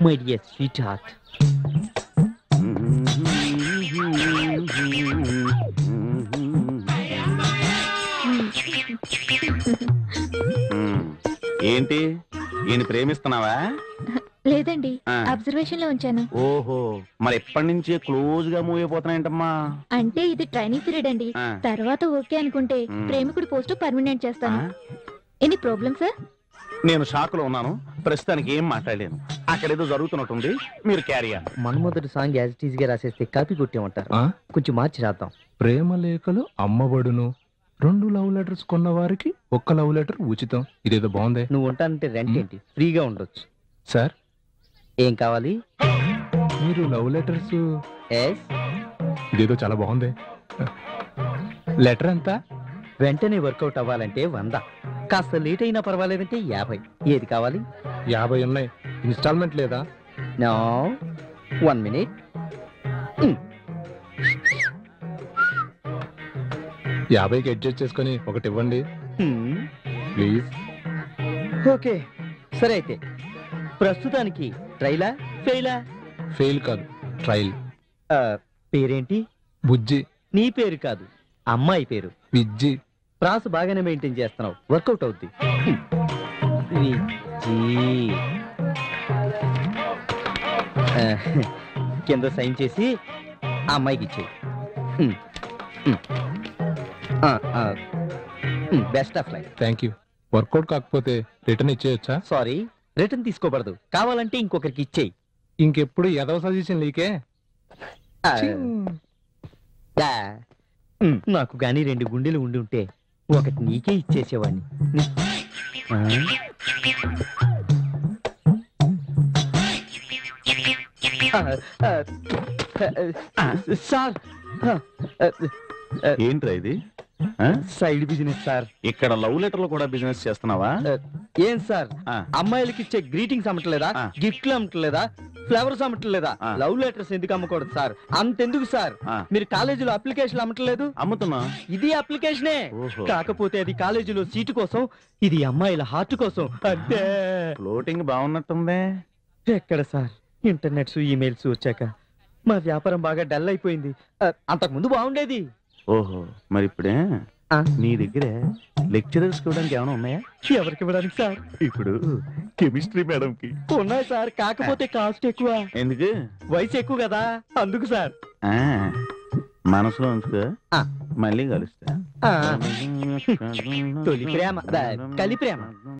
My dear sweetheart. ఏంటి ఈయన ప్రేమిస్తున్నావా? లేదండి, అబ్జర్వేషన్ లో ఉంచాను. ఓహో, మరి ఎప్పటి నుంచి క్లోజ్ గా మూవ్ అయిపోతున్నాయంటమ్మా? అంటే ఇది ట్రైనింగ్ పీరియడ్ అండి. తర్వాత ఓకే అనుకుంటే ప్రేమికుడి పోస్ట్ పర్మనెంట్ చేస్తాను. Any problem sir? నేను షాక్ లో ఉన్నాను, ప్రస్తుతానికి ఏం మాట్లాడలేను. అక్కడేదో జరుగుతున్నట్టుంది, మీరు క్యారీ అవ్వండి. మొట్టమొదటి సాంగ్ యాజ్ ఇట్ ఈజ్ గా రాసేస్తే కాపీ కొట్టేమంటారు. కొంచెం మార్చి రాద్దాం. ప్రేమ లేఖలు అమ్మబడును, 2 లవ్ లెటర్స్ కొన్న వారికి 1 లవ్ లెటర్ ఉచితం. ఇదేదో బాగుంది. నువ్వు ఉంటానంటే రెంట్ ఏంటి, ఫ్రీగా ఉండొచ్చు. సార్ ఏం కావాలి? మీరు లవ్ లెటర్స్. ఇదేదో చాలా బాగుంది. లెటర్ ఎంత? వెంటనే వర్కౌట్ అవ్వాలంటే 100, కాస్త లేట్ అయినా పర్వాలేదంటే 50. ఏది కావాలి? 50 ఉన్నాయి. ఇన్స్టాల్మెంట్ లేదా? No, 1 minute. 50కి అడ్జస్ట్ చేసుకొని ఒకటి ఇవ్వండి ప్లీజ్. ఓకే సరే, అయితే ప్రస్తుతానికి ట్రైలా ఫెయిలా? ఫెయిల్ కాదు, ట్రైల్. పేరేంటి? బుజ్జి. నీ పేరు కాదు, అమ్మాయి పేరు. విజ్జి. ప్రాస బాగానే మెయింటైన్ చేస్తున్నావు, వర్కౌట్ అవుద్ది. కింద సైన్ చేసి ఆ అమ్మాయికి ఇచ్చేయి. Best of life. Thank you. Work out కాకపోతే రిటర్న్ ఇచ్చేయచ్చా? సారీ, రిటర్న్ తీసుకోబడదు. కావాలంటే ఇంకొకరికి ఇచ్చేయి. ఇంకెప్పుడు ఎదవ సజెషన్ నీకే. నాకు గాని 2 గుండెలు ఉండి ఉంటే ఒకటి నీకే ఇచ్చేసేవాడిని. సార్, ఏంట్రా ఇది? Side business sir. ఇక్కడ లవ్ లెటర్లు కూడా బిజినెస్ చేస్తున్నావా? ఏం సార్, అమ్మాయిలకి ఇచ్చే గ్రీటింగ్స్ అమ్మట్లేదా? గిఫ్ట్లు అమ్మట్లేదా? ఫ్లవర్స్ అమ్మట్లేదా? లవ్ లెటర్స్ ఎందుకు అమ్మకూడదు సార్? అంతెందుకు సార్, మీరు కాలేజీలో అప్లికేషన్ అమ్మట్లేదు? అమ్ముతున్నా. ఇది అప్లికేషనే, కాకపోతే అది కాలేజీలో సీటు కోసం, ఇది అమ్మాయిల హార్ట్ కోసం. అంటే ఫ్లోటింగ్ బాగున్నట్టుంది. ఎక్కడ సార్, ఇంటర్నెట్స్ ఈమెయిల్స్ వచ్చాక మా వ్యాపారం బాగా డల్ అయిపోయింది. అంతకుముందు బాగుండేది. ఓహో, మరి ఇప్పుడే నీ దగ్గర లెక్చరర్స్ ఇవ్వడానికి ఏమైనా ఉన్నాయా? ఎవరికి ఇవ్వడానికి సార్? ఇప్పుడు కెమిస్ట్రీ మేడం కి ఉన్నాయి సార్, కాకపోతే కాస్ట్ ఎక్కువ. ఎందుకు? వయసు ఎక్కువ కదా, అందుకు సార్. మనసులో ఉంచుకో, మళ్ళీ కలుస్తా. తొలి ప్రేమ, కలి ప్రేమ.